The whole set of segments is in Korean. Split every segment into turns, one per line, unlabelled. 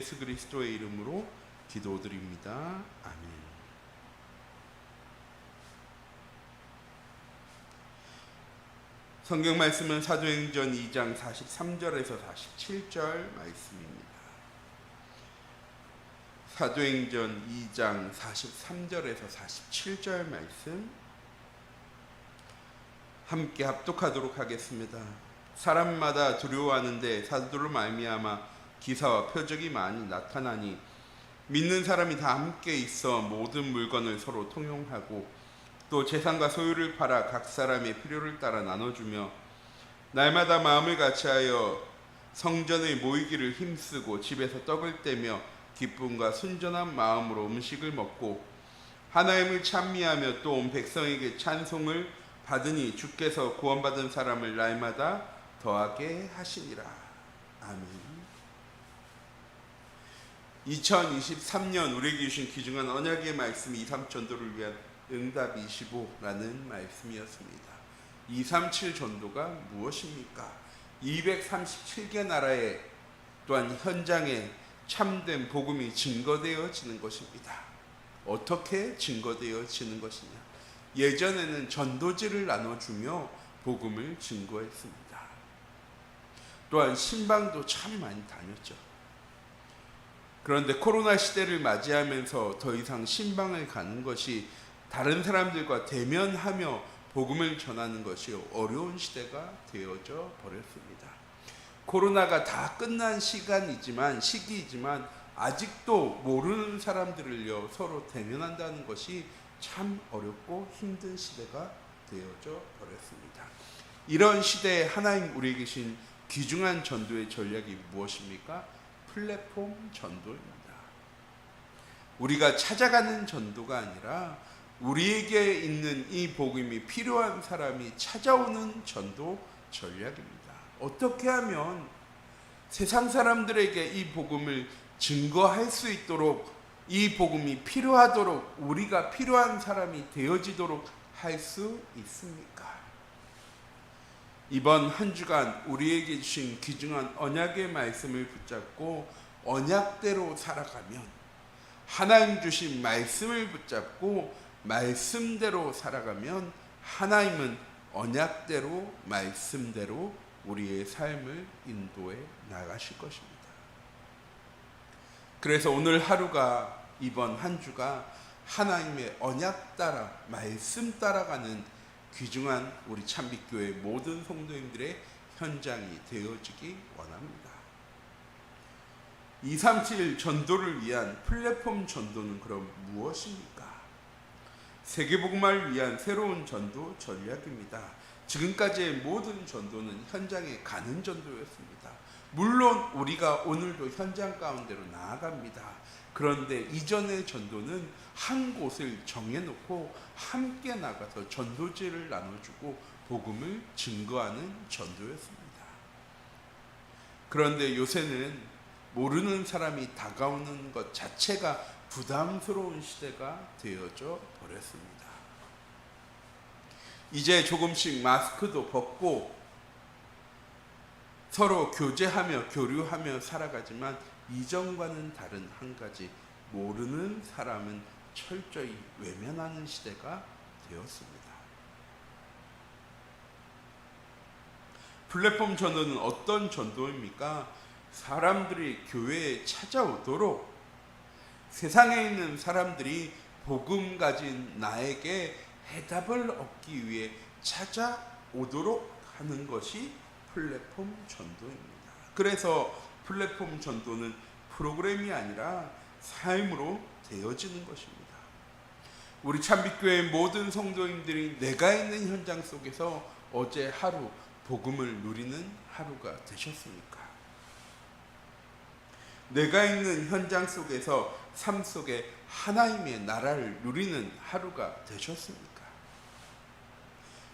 예수 그리스도의 이름으로 기도드립니다. 아멘. 성경 말씀은 사도행전 2장 43절에서 47절 말씀입니다. 사도행전 2장 43절에서 47절 말씀 함께 합독하도록 하겠습니다. 사람마다 두려워하는데 사도들로 말미암아 기사와 표적이 많이 나타나니 믿는 사람이 다 함께 있어 모든 물건을 서로 통용하고 또 재산과 소유를 팔아 각 사람의 필요를 따라 나눠주며 날마다 마음을 같이하여 성전에 모이기를 힘쓰고 집에서 떡을 떼며 기쁨과 순전한 마음으로 음식을 먹고 하나님을 찬미하며 또 온 백성에게 찬송을 받으니 주께서 구원받은 사람을 날마다 더하게 하시니라. 아멘. 2023년 우리에게 주신 귀중한 언약의 말씀 237 전도를 위한 응답25라는 말씀이었습니다. 237 전도가 무엇입니까? 237개 나라에 또한 현장에 참된 복음이 증거되어지는 것입니다. 어떻게 증거되어지는 것이냐? 예전에는 전도지를 나눠주며 복음을 증거했습니다. 또한 신방도 참 많이 다녔죠. 그런데 코로나 시대를 맞이하면서 더 이상 신방을 가는 것이 다른 사람들과 대면하며 복음을 전하는 것이 어려운 시대가 되어져 버렸습니다. 코로나가 다 끝난 시기이지만 아직도 모르는 사람들을요 서로 대면한다는 것이 참 어렵고 힘든 시대가 되어져 버렸습니다. 이런 시대에 하나님 우리에게 주신 귀중한 전도의 전략이 무엇입니까? 플랫폼 전도입니다. 우리가 찾아가는 전도가 아니라 우리에게 있는 이 복음이 필요한 사람이 찾아오는 전도 전략입니다. 어떻게 하면 세상 사람들에게 이 복음을 증거할 수 있도록 이 복음이 필요하도록 우리가 필요한 사람이 되어지도록 할 수 있습니까? 이번 한 주간 우리에게 주신 귀중한 언약의 말씀을 붙잡고 언약대로 살아가면 하나님 주신 말씀을 붙잡고 말씀대로 살아가면 하나님은 언약대로 말씀대로 우리의 삶을 인도해 나가실 것입니다. 그래서 오늘 하루가 이번 한 주가 하나님의 언약 따라 말씀 따라가는 귀중한 우리 참빛교회 모든 성도님들의 현장이 되어지기 원합니다. 237 전도를 위한 플랫폼 전도는 그럼 무엇입니까? 세계복음화를 위한 새로운 전도 전략입니다. 지금까지의 모든 전도는 현장에 가는 전도였습니다. 물론 우리가 오늘도 현장 가운데로 나아갑니다. 그런데 이전의 전도는 한 곳을 정해놓고 함께 나가서 전도지를 나눠주고 복음을 증거하는 전도였습니다. 그런데 요새는 모르는 사람이 다가오는 것 자체가 부담스러운 시대가 되어져 버렸습니다. 이제 조금씩 마스크도 벗고 서로 교제하며 교류하며 살아가지만 이전과는 다른 한 가지, 모르는 사람은 철저히 외면하는 시대가 되었습니다. 플랫폼 전도는 어떤 전도입니까? 사람들이 교회에 찾아오도록 세상에 있는 사람들이 복음 가진 나에게 해답을 얻기 위해 찾아오도록 하는 것이 플랫폼 전도입니다. 그래서 플랫폼 전도는 프로그램이 아니라 삶으로 되어지는 것입니다. 우리 참빛교회 모든 성도님들이 내가 있는 현장 속에서 어제 하루 복음을 누리는 하루가 되셨습니까? 내가 있는 현장 속에서 삶 속에 하나님의 나라를 누리는 하루가 되셨습니까?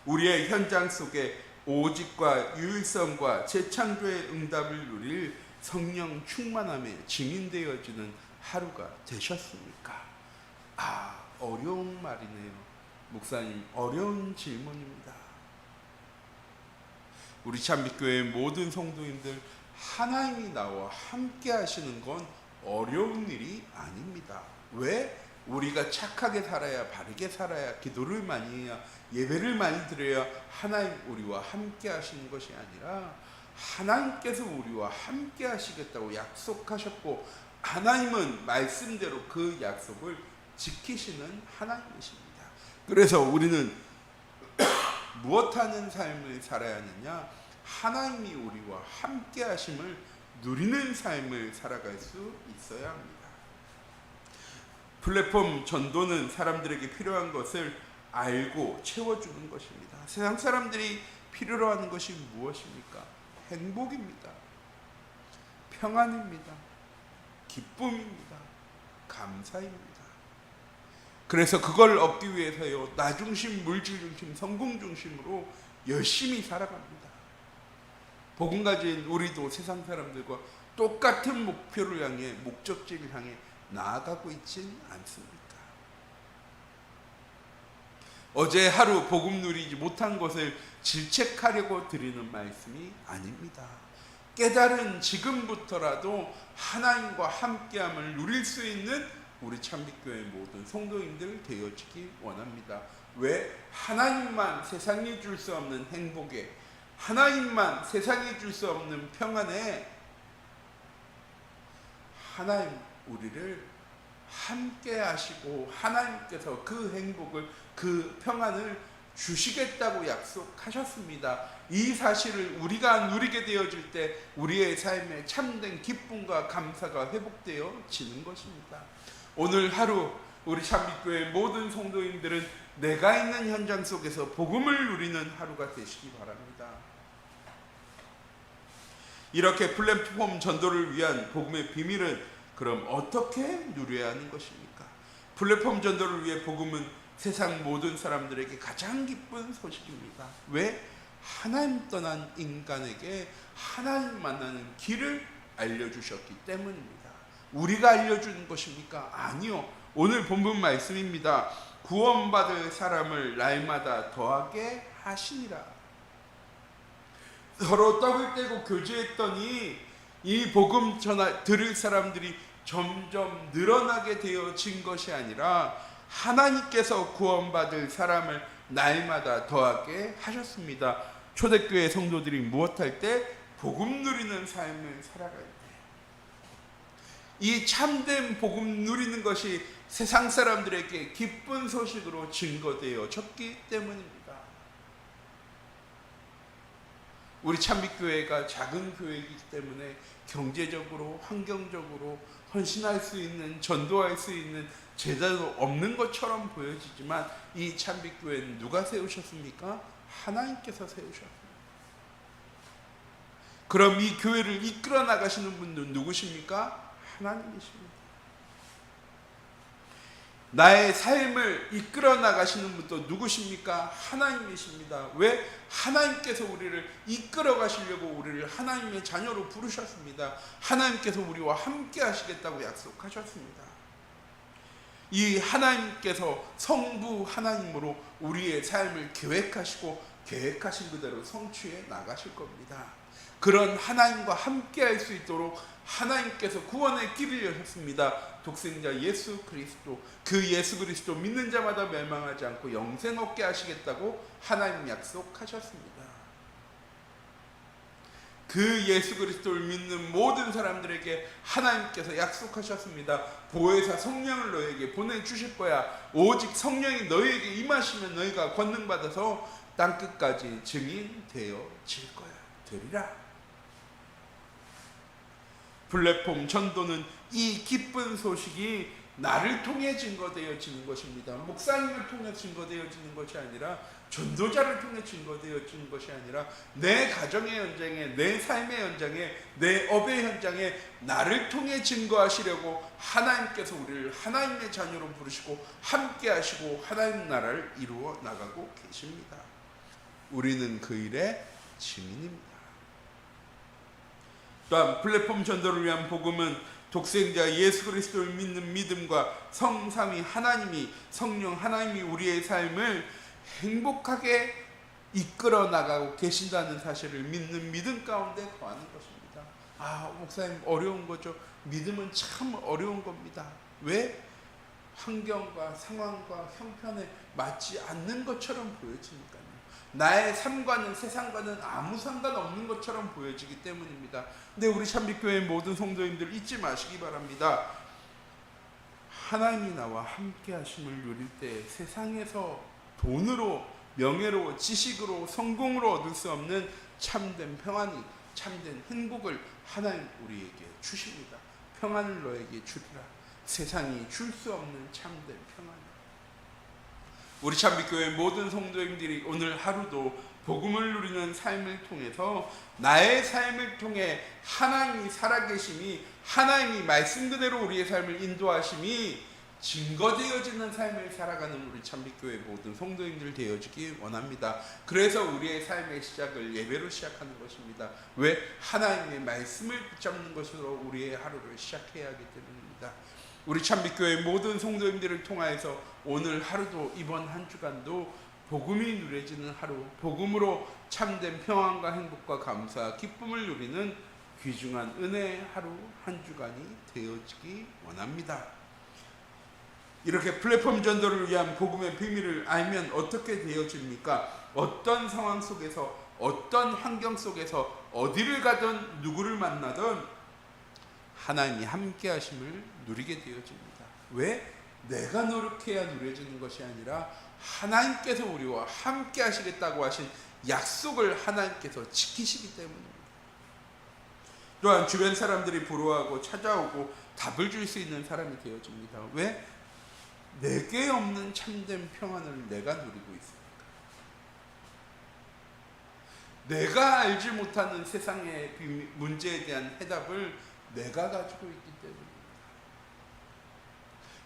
우리의 현장 속에 오직과 유일성과 재창조의 응답을 누릴 성령 충만함에 증인되어지는 하루가 되셨습니까? 어려운 말이네요. 목사님, 어려운 질문입니다. 우리 참빛교회 모든 성도님들 하나님이 나와 함께 하시는 건 어려운 일이 아닙니다. 왜? 우리가 착하게 살아야, 바르게 살아야, 기도를 많이 해야, 예배를 많이 드려야 하나님 우리와 함께 하시는 것이 아니라 하나님께서 우리와 함께 하시겠다고 약속하셨고, 하나님은 말씀대로 그 약속을 지키시는 하나님이십니다. 그래서 우리는 무엇하는 삶을 살아야 하느냐? 하나님이 우리와 함께 하심을 누리는 삶을 살아갈 수 있어야 합니다. 플랫폼 전도는 사람들에게 필요한 것을 알고 채워주는 것입니다. 세상 사람들이 필요로 하는 것이 무엇입니까? 행복입니다. 평안입니다. 기쁨입니다. 감사입니다. 그래서 그걸 얻기 위해서요, 나 중심, 물질 중심, 성공 중심으로 열심히 살아갑니다. 복음 가진 우리도 세상 사람들과 똑같은 목표를 향해, 목적지를 향해 나아가고 있진 않습니까? 어제 하루 복음 누리지 못한 것을 질책하려고 드리는 말씀이 아닙니다. 깨달은 지금부터라도 하나님과 함께함을 누릴 수 있는 우리 참빛교회 모든 성도님들 되어지기 원합니다. 왜? 하나님만 세상이 줄 수 없는 행복에, 하나님만 세상이 줄 수 없는 평안에 하나님 우리를 함께 하시고 하나님께서 그 행복을, 그 평안을 주시겠다고 약속하셨습니다. 이 사실을 우리가 누리게 되어질 때 우리의 삶에 참된 기쁨과 감사가 회복되어지는 것입니다. 오늘 하루 우리 참빛교회 모든 성도님들은 내가 있는 현장 속에서 복음을 누리는 하루가 되시기 바랍니다. 이렇게 플랫폼 전도를 위한 복음의 비밀은 그럼 어떻게 누려야 하는 것입니까? 플랫폼 전도를 위해 복음은 세상 모든 사람들에게 가장 기쁜 소식입니다. 왜? 하나님 떠난 인간에게 하나님 만나는 길을 알려주셨기 때문입니다. 우리가 알려주는 것입니까? 아니요. 오늘 본문 말씀입니다. 구원받을 사람을 날마다 더하게 하시니라. 서로 떡을 떼고 교제했더니 이 복음 들을 사람들이 점점 늘어나게 되어진 것이 아니라 하나님께서 구원받을 사람을 날마다 더하게 하셨습니다. 초대교회 성도들이 무엇할 때? 복음 누리는 삶을 살아갈 때. 이 참된 복음 누리는 것이 세상 사람들에게 기쁜 소식으로 증거되어졌기 때문입니다. 우리 참빛교회가 작은 교회이기 때문에 경제적으로, 환경적으로 헌신할 수 있는, 전도할 수 있는 제자도 없는 것처럼 보여지지만 이 참빛교회는 누가 세우셨습니까? 하나님께서 세우셨습니다. 그럼 이 교회를 이끌어 나가시는 분은 누구십니까? 하나님이십니다. 나의 삶을 이끌어 나가시는 분도 누구십니까? 하나님이십니다. 왜? 하나님께서 우리를 이끌어 가시려고 우리를 하나님의 자녀로 부르셨습니다. 하나님께서 우리와 함께 하시겠다고 약속하셨습니다. 이 하나님께서 성부 하나님으로 우리의 삶을 계획하시고 계획하신 그대로 성취해 나가실 겁니다. 그런 하나님과 함께 할 수 있도록 하나님께서 구원의 길을 여셨습니다. 독생자 예수 그리스도, 그 예수 그리스도 믿는 자마다 멸망하지 않고 영생 얻게 하시겠다고 하나님 약속하셨습니다. 그 예수 그리스도를 믿는 모든 사람들에게 하나님께서 약속하셨습니다. 보혜사 성령을 너에게 보내주실 거야. 오직 성령이 너에게 임하시면 너희가 권능받아서 땅끝까지 증인 되어질 거야. 되리라. 플랫폼 전도는 이 기쁜 소식이 나를 통해 증거되어지는 것입니다. 목사님을 통해 증거되어지는 것이 아니라, 전도자를 통해 증거되어지는 것이 아니라 내 가정의 현장에, 내 삶의 현장에, 내 업의 현장에 나를 통해 증거하시려고 하나님께서 우리를 하나님의 자녀로 부르시고 함께 하시고 하나님 나라를 이루어 나가고 계십니다. 우리는 그 일의 증인입니다. 또한 플랫폼 전도를 위한 복음은 독생자 예수 그리스도를 믿는 믿음과 성삼위 하나님이, 성령 하나님이 우리의 삶을 행복하게 이끌어 나가고 계신다는 사실을 믿는 믿음 가운데 거하는 것입니다. 아, 목사님 어려운 거죠. 믿음은 참 어려운 겁니다. 왜? 환경과 상황과 형편에 맞지 않는 것처럼 보여지니까요. 나의 삶과는 세상과는 아무 상관없는 것처럼 보여지기 때문입니다. 근데 우리 참빛교회 모든 성도님들 잊지 마시기 바랍니다. 하나님이 나와 함께 하심을 누릴 때 세상에서 돈으로, 명예로, 지식으로, 성공으로 얻을 수 없는 참된 평안이, 참된 행복을 하나님 우리에게 주십니다. 평안을 너에게 주리라. 세상이 줄 수 없는 참된 평안. 우리 참빛교회 모든 성도님들이 오늘 하루도 복음을 누리는 삶을 통해서 나의 삶을 통해 하나님이 살아계심이, 하나님이 말씀 그대로 우리의 삶을 인도하심이 증거되어지는 삶을 살아가는 우리 참빛교회 모든 성도님들 되어지기 원합니다. 그래서 우리의 삶의 시작을 예배로 시작하는 것입니다. 왜? 하나님의 말씀을 붙잡는 것으로 우리의 하루를 시작해야 하기 때문입니다. 우리 참빛교회 모든 성도님들을 통하여서 오늘 하루도, 이번 한 주간도 복음이 누려지는 하루, 복음으로 참된 평안과 행복과 감사, 기쁨을 누리는 귀중한 은혜의 하루 한 주간이 되어지기 원합니다. 이렇게 플랫폼 전도를 위한 복음의 비밀을 알면 어떻게 되어집니까? 어떤 상황 속에서, 어떤 환경 속에서, 어디를 가든 누구를 만나든 하나님이 함께 하심을 누리게 되어집니다. 왜? 내가 노력해야 누려지는 것이 아니라 하나님께서 우리와 함께 하시겠다고 하신 약속을 하나님께서 지키시기 때문입니다. 또한 주변 사람들이 부러워하고 찾아오고 답을 줄 수 있는 사람이 되어집니다. 왜? 내게 없는 참된 평안을 내가 누리고 있습니다. 내가 알지 못하는 세상의 문제에 대한 해답을 내가 가지고 있기 때문입니다.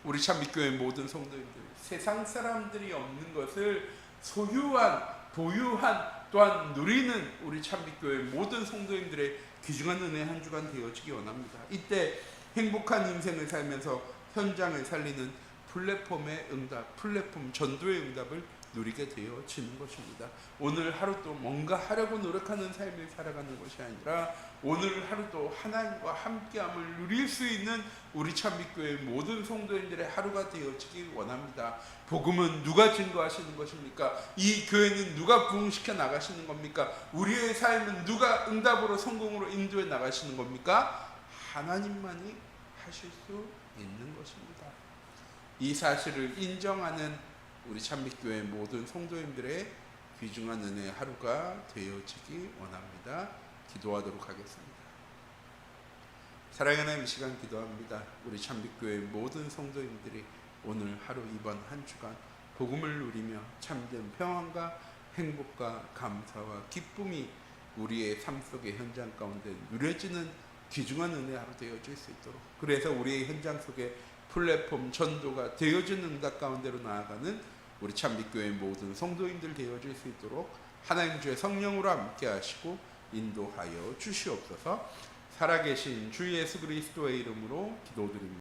우리 참빛교회 모든 성도님들, 세상 사람들이 없는 것을 소유한, 보유한, 또한 누리는 우리 참빛교회 모든 성도님들의 귀중한 은혜 한 주간 되어지기 원합니다. 이때 행복한 인생을 살면서 현장을 살리는 플랫폼의 응답, 플랫폼 전도의 응답을 누리게 되어지는 것입니다. 오늘 하루도 뭔가 하려고 노력하는 삶을 살아가는 것이 아니라 오늘 하루도 하나님과 함께함을 누릴 수 있는 우리 참빛교회 모든 성도님들의 하루가 되어지길 원합니다. 복음은 누가 증거하시는 것입니까? 이 교회는 누가 부흥시켜 나가시는 겁니까? 우리의 삶은 누가 응답으로 성공으로 인도해 나가시는 겁니까? 하나님만이 하실 수 있는 것입니다. 이 사실을 인정하는 우리 참빛교회 모든 성도님들의 귀중한 은혜의 하루가 되어지기 원합니다. 기도하도록 하겠습니다. 사랑하는 하나님, 이 시간 기도합니다. 우리 참빛교회 모든 성도님들이 오늘 하루, 이번 한 주간 복음을 누리며 참된 평안과 행복과 감사와 기쁨이 우리의 삶 속의 현장 가운데 누려지는 귀중한 은혜의 하루 되어질 수 있도록, 그래서 우리의 현장 속에 플랫폼 전도가 되어지는 응답 가운데로 나아가는 우리 참빛교회 모든 성도인들 되어질 수 있도록 하나님 주의 성령으로 함께 하시고 인도하여 주시옵소서. 살아계신 주 예수 그리스도의 이름으로 기도드립니다.